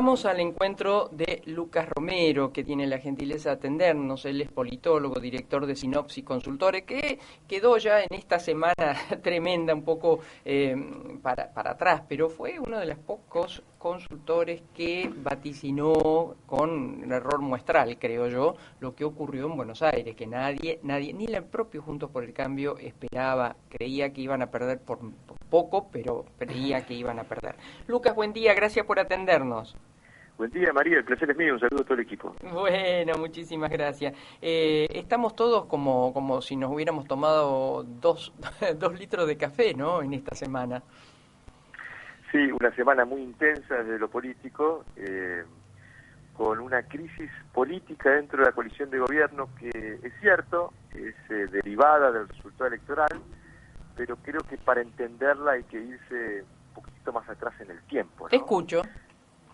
Vamos al encuentro de Lucas Romero, que tiene la gentileza de atendernos. Él es politólogo, director de Sinopsis Consultores, que quedó ya en esta semana tremenda, un poco para atrás, pero fue uno de los pocos consultores que vaticinó con un error muestral, creo yo, lo que ocurrió en Buenos Aires, que nadie, ni el propio Juntos por el Cambio esperaba, creía que iban a perder por poco, pero creía que iban a perder. Lucas, buen día, gracias por atendernos. Buen día, María, el placer es mío, un saludo a todo el equipo. Bueno, muchísimas gracias. Estamos todos como si nos hubiéramos tomado dos litros de café, ¿no?, en esta semana. Sí, una semana muy intensa desde lo político, con una crisis política dentro de la coalición de gobierno que es cierto, es derivada del resultado electoral, pero creo que para entenderla hay que irse un poquito más atrás en el tiempo, ¿no? Te escucho.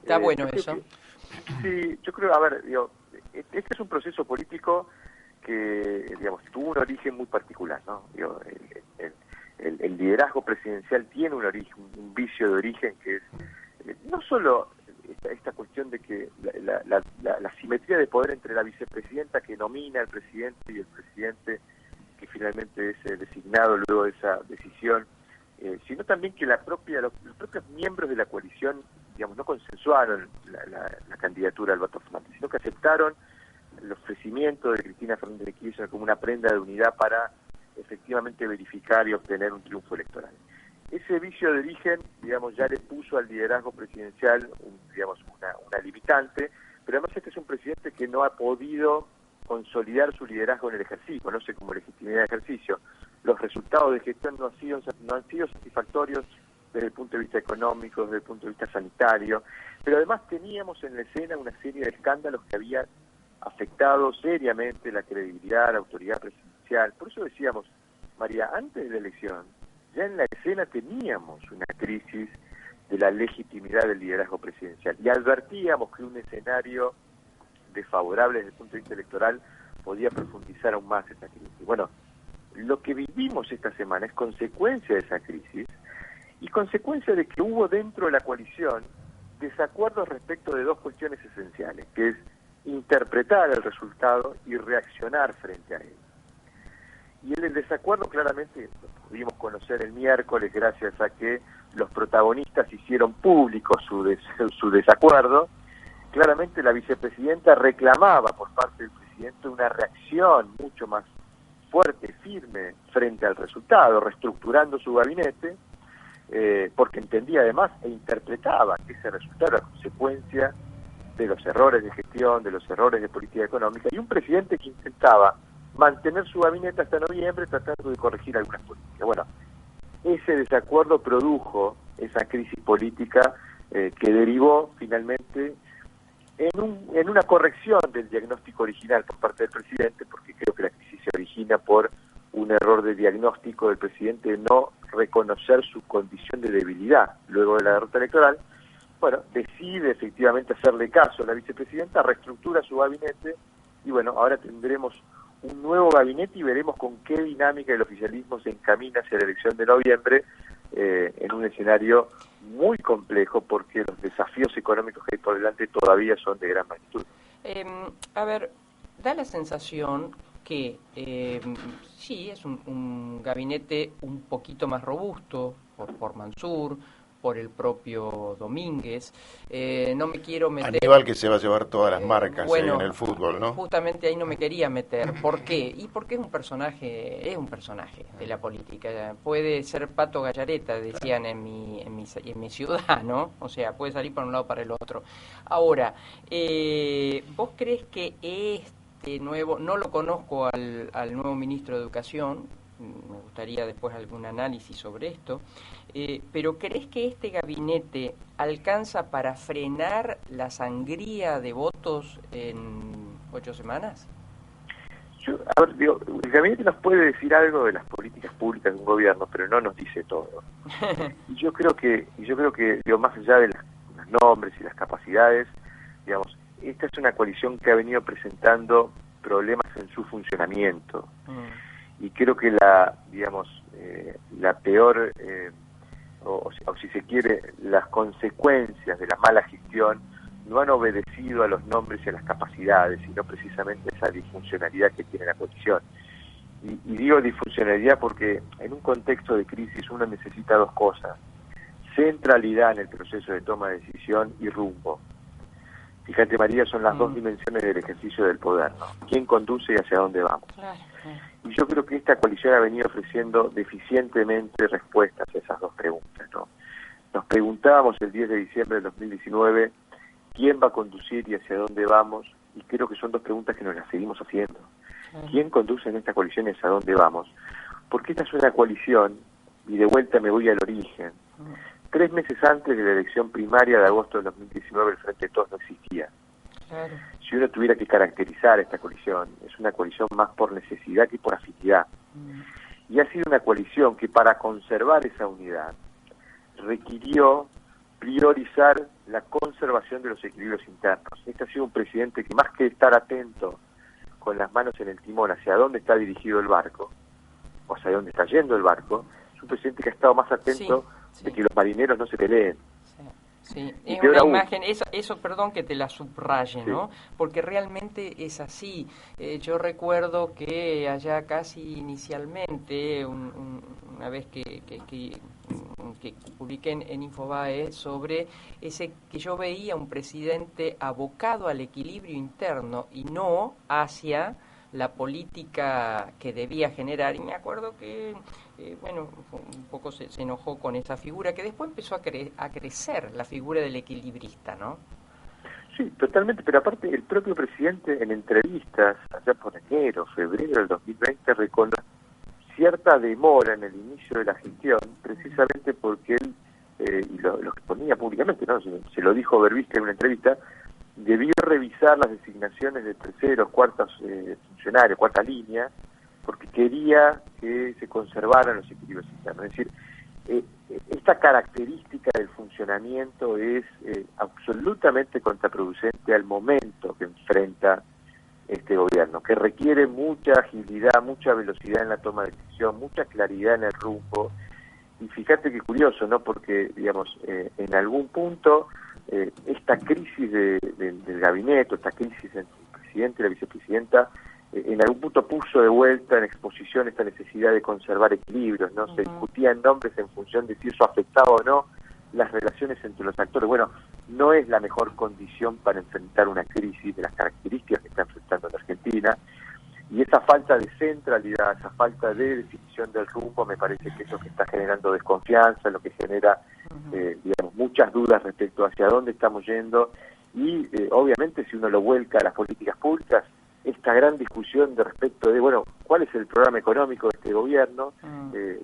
Está bueno eso. Sí, yo creo, a ver, este es un proceso político que, tuvo un origen muy particular, ¿no? El liderazgo presidencial tiene un origen, un vicio de origen que es no solo esta cuestión de que la simetría de poder entre la vicepresidenta que nomina al presidente y el presidente que finalmente es designado luego de esa decisión, sino también que los propios miembros de la coalición, no consensuaron la candidatura de Alberto Fernández, sino que aceptaron el ofrecimiento de Cristina Fernández de Kirchner como una prenda de unidad para efectivamente verificar y obtener un triunfo electoral. Ese vicio de origen, ya le puso al liderazgo presidencial una limitante, pero además este es un presidente que no ha podido consolidar su liderazgo en el ejercicio, conoce como legitimidad de ejercicio. Los resultados de gestión no han sido satisfactorios desde el punto de vista económico, desde el punto de vista sanitario, pero además teníamos en la escena una serie de escándalos que habían afectado seriamente la credibilidad, la autoridad presidencial. Por eso decíamos, María, antes de la elección, ya en la escena teníamos una crisis de la legitimidad del liderazgo presidencial y advertíamos que un escenario desfavorable desde el punto de vista electoral podía profundizar aún más esa crisis. Bueno, lo que vivimos esta semana es consecuencia de esa crisis y consecuencia de que hubo dentro de la coalición desacuerdos respecto de dos cuestiones esenciales, que es interpretar el resultado y reaccionar frente a él. Y el desacuerdo claramente lo pudimos conocer el miércoles gracias a que los protagonistas hicieron público su desacuerdo. Claramente la vicepresidenta reclamaba por parte del presidente una reacción mucho más fuerte, firme, frente al resultado, reestructurando su gabinete, porque entendía además e interpretaba que ese resultado era consecuencia de los errores de gestión, de los errores de política económica, y un presidente que intentaba mantener su gabinete hasta noviembre tratando de corregir algunas políticas. Bueno, ese desacuerdo produjo esa crisis política que derivó finalmente en una corrección del diagnóstico original por parte del presidente, porque creo que la crisis se origina por un error de diagnóstico del presidente de no reconocer su condición de debilidad luego de la derrota electoral. Bueno, decide efectivamente hacerle caso a la vicepresidenta, reestructura su gabinete y bueno, ahora tendremos un nuevo gabinete y veremos con qué dinámica el oficialismo se encamina hacia la elección de noviembre en un escenario muy complejo porque los desafíos económicos que hay por delante todavía son de gran magnitud. A ver, da la sensación que sí, es un gabinete un poquito más robusto por Mansur, por el propio Domínguez. No me quiero meter... Aníbal, que se va a llevar todas las marcas en el fútbol, ¿no? Justamente ahí no me quería meter. ¿Por qué? Y porque es un personaje de la política. Puede ser Pato Gallareta, decían en mi ciudad, ¿no? O sea, puede salir para un lado para el otro. Ahora, ¿vos crees que este nuevo, no lo conozco al nuevo ministro de Educación, me gustaría después algún análisis sobre esto, pero ¿crees que este gabinete alcanza para frenar la sangría de votos en 8 semanas? El gabinete nos puede decir algo de las políticas públicas de un gobierno, pero no nos dice todo. Y yo creo que más allá de los nombres y las capacidades, esta es una coalición que ha venido presentando problemas en su funcionamiento. Y creo que la peor, o si se quiere, las consecuencias de la mala gestión no han obedecido a los nombres y a las capacidades, sino precisamente a esa disfuncionalidad que tiene la coalición. Y digo disfuncionalidad porque en un contexto de crisis uno necesita dos cosas: centralidad en el proceso de toma de decisión y rumbo. Fíjate, María, son las dos dimensiones del ejercicio del poder, ¿no? ¿Quién conduce y hacia dónde vamos? Claro. Y yo creo que esta coalición ha venido ofreciendo deficientemente respuestas a esas dos preguntas, ¿no? Nos preguntábamos el 10 de diciembre del 2019 quién va a conducir y hacia dónde vamos, y creo que son dos preguntas que nos las seguimos haciendo. ¿Quién conduce en esta coalición y hacia dónde vamos? Porque esta es una coalición, y de vuelta me voy al origen. 3 meses antes de la elección primaria de agosto del 2019, el Frente de Todos no existía. Claro. Si uno tuviera que caracterizar esta coalición, es una coalición más por necesidad que por afinidad. Y ha sido una coalición que, para conservar esa unidad, requirió priorizar la conservación de los equilibrios internos. Este ha sido un presidente que, más que estar atento con las manos en el timón hacia dónde está dirigido el barco, o hacia dónde está yendo el barco, es un presidente que ha estado más atento de que los marineros no se peleen. Sí, es una imagen, eso perdón que te la subraye, ¿no? Porque realmente es así. Yo recuerdo que allá casi inicialmente, una vez que publiqué en Infobae sobre ese que yo veía un presidente abocado al equilibrio interno y no hacia la política que debía generar, y me acuerdo que un poco se enojó con esa figura, que después empezó a crecer la figura del equilibrista, ¿no? Sí, totalmente, pero aparte el propio presidente en entrevistas, allá por enero, febrero del 2020, reconoció cierta demora en el inicio de la gestión, precisamente porque él, y lo exponía públicamente, ¿no? Se lo dijo Berbisky en una entrevista, debió revisar las designaciones de terceros, cuartos funcionarios, cuarta línea, porque quería que se conservaran los equilibrios internos. Es decir, esta característica del funcionamiento es absolutamente contraproducente al momento que enfrenta este gobierno, que requiere mucha agilidad, mucha velocidad en la toma de decisión, mucha claridad en el rumbo. Y fíjate qué curioso, ¿no? Porque, digamos, en algún punto esta crisis del gabinete, esta crisis entre el presidente y la vicepresidenta, en algún punto puso de vuelta en exposición esta necesidad de conservar equilibrios, ¿no? Se discutían nombres en función de si eso afectaba o no las relaciones entre los actores. Bueno, no es la mejor condición para enfrentar una crisis de las características que está enfrentando la Argentina, y esa falta de centralidad, esa falta de definición del rumbo, me parece que es lo que está generando desconfianza, lo que genera digamos, muchas dudas respecto hacia dónde estamos yendo, y obviamente si uno lo vuelca a las políticas públicas, esta gran discusión de respecto de, bueno, cuál es el programa económico de este gobierno,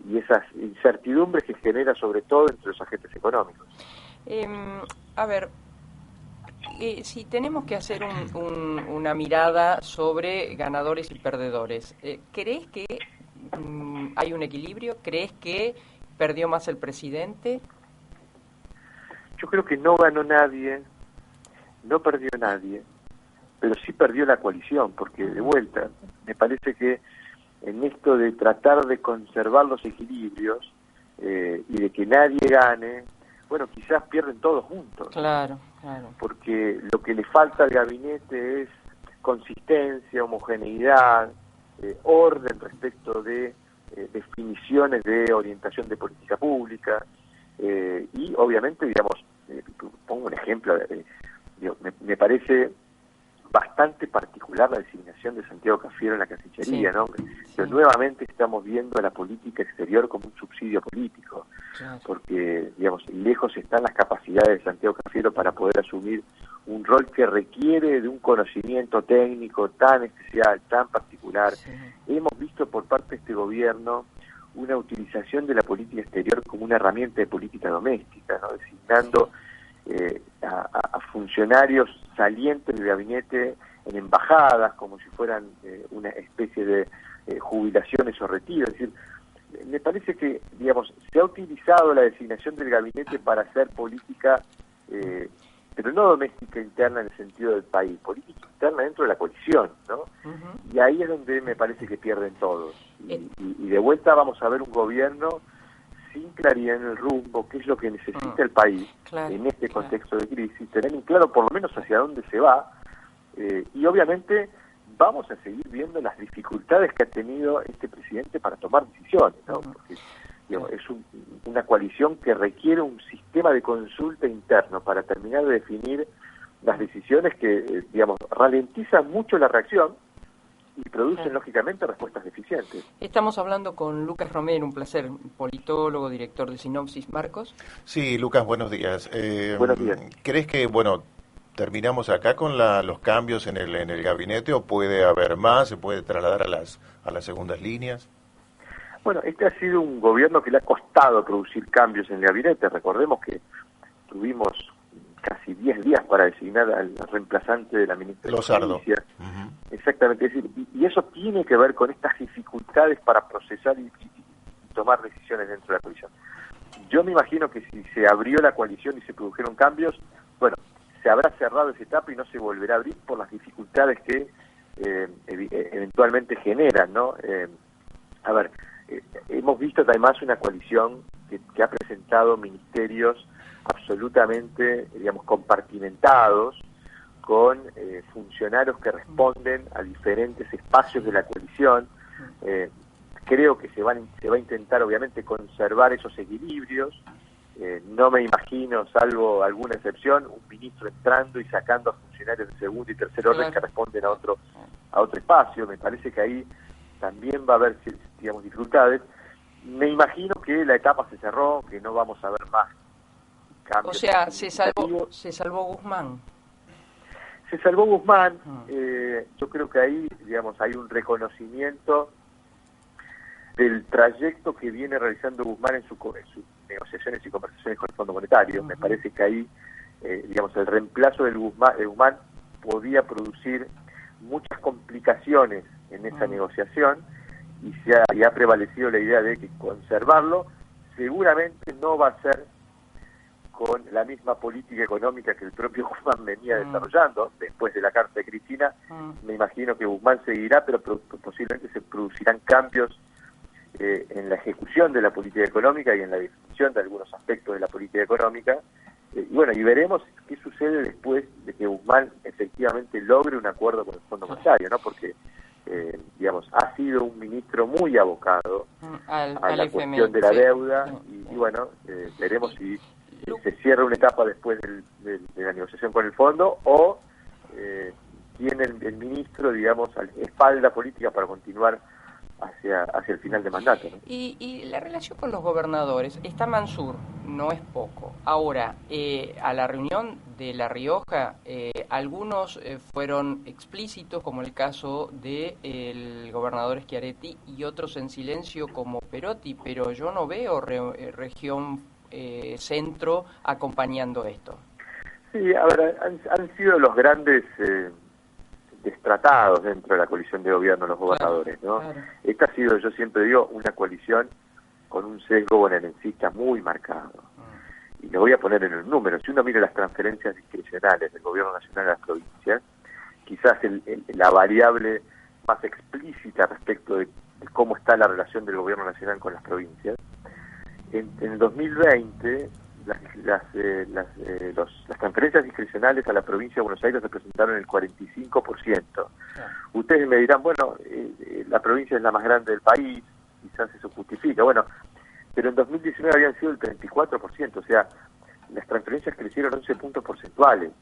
y esas incertidumbres que genera sobre todo entre los agentes económicos. A ver, si tenemos que hacer una mirada sobre ganadores y perdedores, ¿crees que hay un equilibrio? ¿Crees que perdió más el presidente? Yo creo que no ganó nadie, no perdió nadie, pero sí perdió la coalición, porque de vuelta, me parece que en esto de tratar de conservar los equilibrios y de que nadie gane, bueno, quizás pierden todos juntos. Claro. Porque lo que le falta al gabinete es consistencia, homogeneidad, orden respecto de definiciones de orientación de política pública, y obviamente, digamos, pongo un ejemplo, me parece bastante particular la designación de Santiago Cafiero en la Cancillería, ¿no? Pero nuevamente estamos viendo la política exterior como un subsidio político, porque, digamos, lejos están las capacidades de Santiago Cafiero para poder asumir un rol que requiere de un conocimiento técnico tan especial, tan particular. Hemos visto por parte de este gobierno una utilización de la política exterior como una herramienta de política doméstica, ¿no? Designando a funcionarios salientes del gabinete en embajadas como si fueran una especie de jubilaciones o retiros. Es decir, me parece que, digamos, se ha utilizado la designación del gabinete para hacer política, pero no doméstica interna en el sentido del país, política interna dentro de la coalición, ¿no? Y ahí es donde me parece que pierden todos. Y de vuelta vamos a ver un gobierno sin claridad en el rumbo, qué es lo que necesita el país en este contexto de crisis, tener en claro por lo menos hacia dónde se va, y obviamente vamos a seguir viendo las dificultades que ha tenido este presidente para tomar decisiones, ¿no? Porque digamos, es una coalición que requiere un sistema de consulta interno para terminar de definir las decisiones que, digamos, ralentizan mucho la reacción y producen, lógicamente, respuestas deficientes. Estamos hablando con Lucas Romero, un placer, politólogo, director de Sinopsis. ¿Marcos? Sí, Lucas, buenos días. Buenos días. ¿Crees que, terminamos acá con los cambios en el gabinete o puede haber más, se puede trasladar a las segundas líneas? Bueno, este ha sido un gobierno que le ha costado producir cambios en el gabinete. Recordemos que tuvimos casi 10 días para designar al reemplazante de la ministra Lozardo. de Justicia. Exactamente, es decir, y eso tiene que ver con estas dificultades para procesar y tomar decisiones dentro de la coalición. Yo me imagino que si se abrió la coalición y se produjeron cambios, bueno, se habrá cerrado esa etapa y no se volverá a abrir por las dificultades que eventualmente generan, ¿no? Hemos visto además una coalición que ha presentado ministerios absolutamente, digamos, compartimentados, con funcionarios que responden a diferentes espacios de la coalición. Creo que se va a intentar, obviamente, conservar esos equilibrios. No me imagino, salvo alguna excepción, un ministro entrando y sacando a funcionarios de segundo y tercer orden que responden a otro espacio. Me parece que ahí también va a haber, digamos, dificultades. Me imagino que la etapa se cerró, que no vamos a ver más cambios. O sea, se salvó Guzmán. Se salvó Guzmán. Yo creo que ahí, digamos, hay un reconocimiento del trayecto que viene realizando Guzmán en sus negociaciones y conversaciones con el Fondo Monetario. Me parece que ahí, digamos, el reemplazo de Guzmán podía producir muchas complicaciones en esa negociación y ha prevalecido la idea de que conservarlo seguramente no va a ser con la misma política económica que el propio Guzmán venía desarrollando después de la carta de Cristina. Me imagino que Guzmán seguirá, pero posiblemente se producirán cambios en la ejecución de la política económica y en la definición de algunos aspectos de la política económica. Y veremos qué sucede después de que Guzmán efectivamente logre un acuerdo con el Fondo Monetario, ¿no? Porque, digamos, ha sido un ministro muy abocado a la cuestión de la deuda y veremos si se cierra una etapa después de la negociación con el Fondo o tiene el ministro, digamos, espalda política para continuar hacia el final de mandato, ¿no? Y la relación con los gobernadores, está Mansur, no es poco. Ahora, a la reunión de La Rioja, algunos fueron explícitos, como el caso del gobernador Schiaretti, y otros en silencio, como Perotti, pero yo no veo región centro acompañando esto. Sí, a ver, han sido los grandes destratados dentro de la coalición de gobierno los gobernadores, ¿no? Claro. Esta ha sido, yo siempre digo, una coalición con un sesgo bonaerencista muy marcado. Y lo voy a poner en el número. Si uno mira las transferencias discrecionales del gobierno nacional a las provincias, quizás la variable más explícita respecto de cómo está la relación del gobierno nacional con las provincias, en el 2020 las transferencias discrecionales a la provincia de Buenos Aires representaron el 45%. Ustedes me dirán, bueno, la provincia es la más grande del país, quizás eso justifica, bueno, pero en 2019 habían sido el 34%, o sea, las transferencias crecieron 11 puntos porcentuales.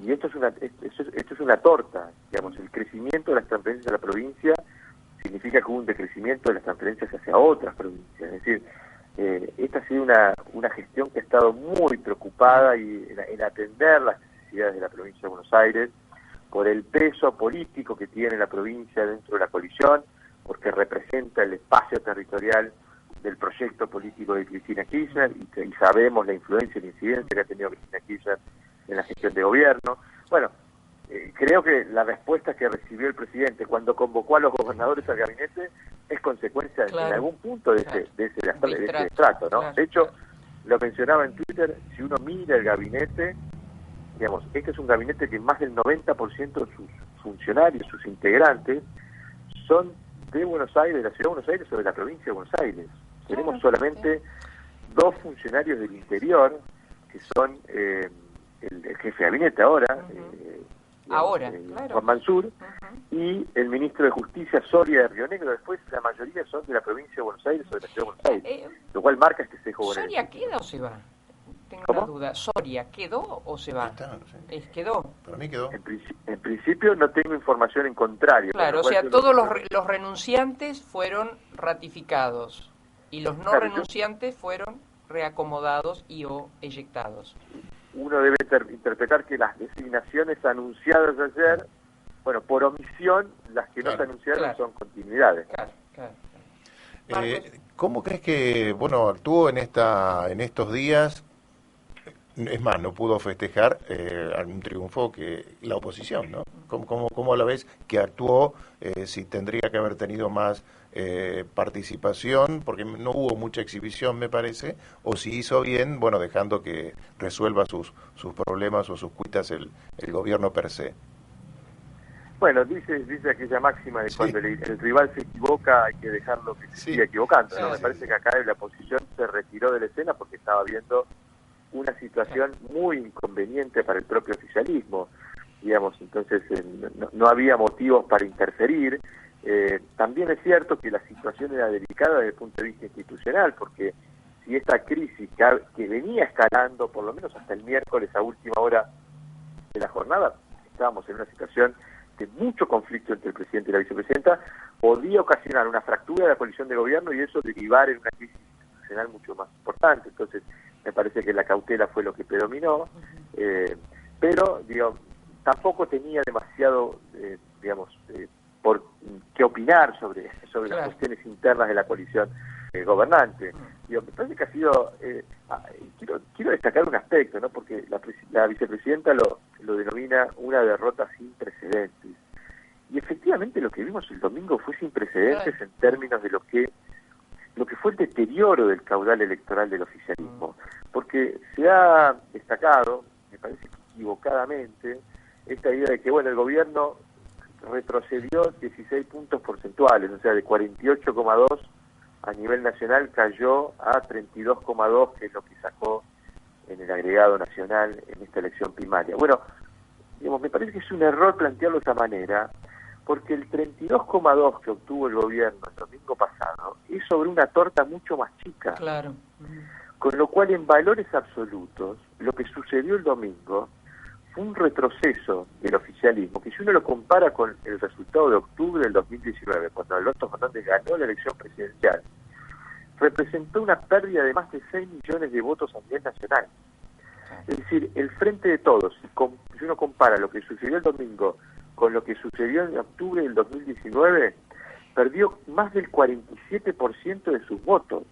Y esto es una torta, digamos, el crecimiento de las transferencias a la provincia significa que hubo un decrecimiento de las transferencias hacia otras provincias, es decir, esta ha sido una gestión que ha estado muy preocupada en atender las necesidades de la provincia de Buenos Aires por el peso político que tiene la provincia dentro de la coalición, porque representa el espacio territorial del proyecto político de Cristina Kirchner y sabemos la influencia y la incidencia que ha tenido Cristina Kirchner en la gestión de gobierno. Bueno, creo que la respuesta que recibió el presidente cuando convocó a los gobernadores al gabinete es consecuencia en algún punto de ese estrato, ¿no? De hecho, lo mencionaba en Twitter, si uno mira el gabinete, digamos, este es un gabinete que más del 90% de sus funcionarios, sus integrantes, son de Buenos Aires, de la ciudad de Buenos Aires o de la provincia de Buenos Aires. Tenemos solamente dos funcionarios del interior, que son el jefe de gabinete ahora, claro. Juan Mansur, y el ministro de Justicia, Soria de Río Negro. Después la mayoría son de la provincia de Buenos Aires o de la ciudad de Buenos Aires, lo cual marca este sesgo bonaerense. ¿Soria queda o se va? Tengo ¿Cómo? una duda. ¿Soria quedó o se va? Está, no sé. Quedó. Para mí quedó. En principio no tengo información en contrario. Claro, o sea, todos los renunciantes fueron ratificados y los no renunciantes fueron reacomodados y o eyectados. Uno debe interpretar que las designaciones anunciadas ayer, bueno, por omisión, las que no se anunciaron son continuidades. Claro. ¿Cómo crees que, bueno, actuó en estos días? Es más, no pudo festejar algún triunfo que la oposición, ¿no? ¿Cómo a la vez que actuó, si tendría que haber tenido más participación, porque no hubo mucha exhibición, me parece, o si hizo bien, bueno, dejando que resuelva sus problemas o sus cuitas el gobierno per se? Bueno, dice aquella máxima de cuando el rival se equivoca hay que dejarlo que se siga equivocando, ¿no? Me parece que acá la oposición se retiró de la escena porque estaba viendo una situación muy inconveniente para el propio oficialismo, digamos, entonces no había motivos para interferir. También es cierto que la situación era delicada desde el punto de vista institucional, porque si esta crisis que venía escalando, por lo menos hasta el miércoles a última hora de la jornada, estábamos en una situación de mucho conflicto entre el presidente y la vicepresidenta, podía ocasionar una fractura de la coalición de gobierno y eso derivar en una crisis institucional mucho más importante. Entonces, me parece que la cautela fue lo que predominó, pero, digo, tampoco tenía demasiado, por qué opinar sobre las cuestiones internas de la coalición gobernante. Digo, me parece que ha sido, quiero destacar un aspecto, ¿no? Porque la vicepresidenta lo denomina una derrota sin precedentes. Y efectivamente lo que vimos el domingo fue sin precedentes en términos de lo que fue el deterioro del caudal electoral del oficialismo. Porque se ha destacado, me parece que equivocadamente, esta idea de que, bueno, el gobierno retrocedió 16 puntos porcentuales, o sea, de 48,2 a nivel nacional cayó a 32,2, que es lo que sacó en el agregado nacional en esta elección primaria. Bueno, digamos, me parece que es un error plantearlo de esa manera, porque el 32,2 que obtuvo el gobierno el domingo pasado es sobre una torta mucho más chica. Claro. Con lo cual, en valores absolutos, lo que sucedió el domingo fue un retroceso del oficialismo, que si uno lo compara con el resultado de octubre del 2019, cuando Alberto Fernández ganó la elección presidencial, representó una pérdida de más de 6 millones de votos a nivel nacional. Es decir, el Frente de Todos, si uno compara lo que sucedió el domingo con lo que sucedió en octubre del 2019, perdió más del 47% de sus votos.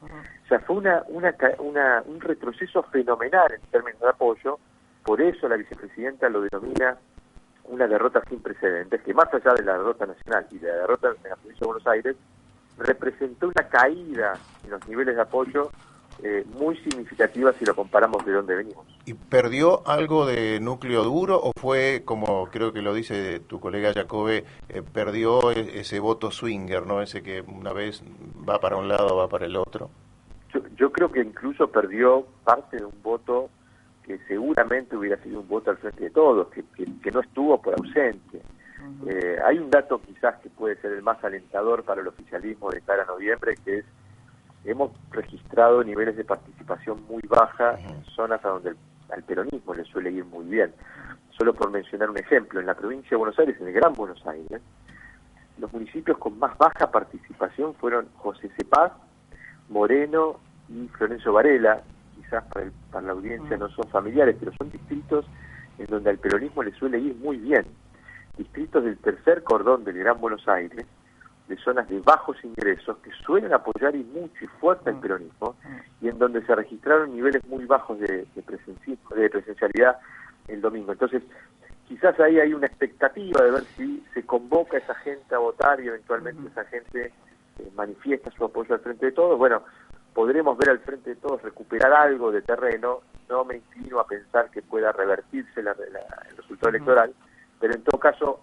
O sea, fue un retroceso fenomenal en términos de apoyo. Por eso la vicepresidenta lo denomina una derrota sin precedentes, que más allá de la derrota nacional y de la derrota en la provincia de Buenos Aires, representó una caída en los niveles de apoyo muy significativa si lo comparamos de dónde venimos. ¿Y perdió algo de núcleo duro o fue, como creo que lo dice tu colega Jacobe, perdió ese voto swinger, ¿no? Ese que una vez va para un lado, va para el otro? Yo creo que incluso perdió parte de un voto que seguramente hubiera sido un voto al Frente de Todos, que no estuvo por ausente. Hay un dato quizás que puede ser el más alentador para el oficialismo de cara a noviembre, que es hemos registrado niveles de participación muy baja en zonas a donde al peronismo le suele ir muy bien. Solo por mencionar un ejemplo, en la provincia de Buenos Aires, en el Gran Buenos Aires, los municipios con más baja participación fueron José Cepaz, Moreno y Florencio Varela. Quizás para la audiencia no son familiares, pero son distritos en donde al peronismo le suele ir muy bien. Distritos del tercer cordón del Gran Buenos Aires, de zonas de bajos ingresos, que suelen apoyar y mucho y fuerte al peronismo, y en donde se registraron niveles muy bajos de presencialidad el domingo. Entonces, quizás ahí hay una expectativa de ver si se convoca a esa gente a votar y eventualmente esa gente manifiesta su apoyo al Frente de Todos. Bueno, podremos ver al Frente de Todos recuperar algo de terreno. No me inclino a pensar que pueda revertirse el resultado electoral, pero en todo caso,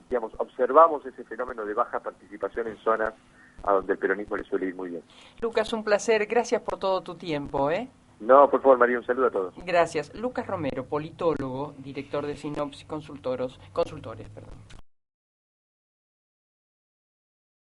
digamos, observamos ese fenómeno de baja participación en zonas a donde el peronismo le suele ir muy bien. Lucas, un placer. Gracias por todo tu tiempo, ¿eh? No, por favor, María, un saludo a todos. Gracias. Lucas Romero, politólogo, director de Sinopsis Consultores, perdón.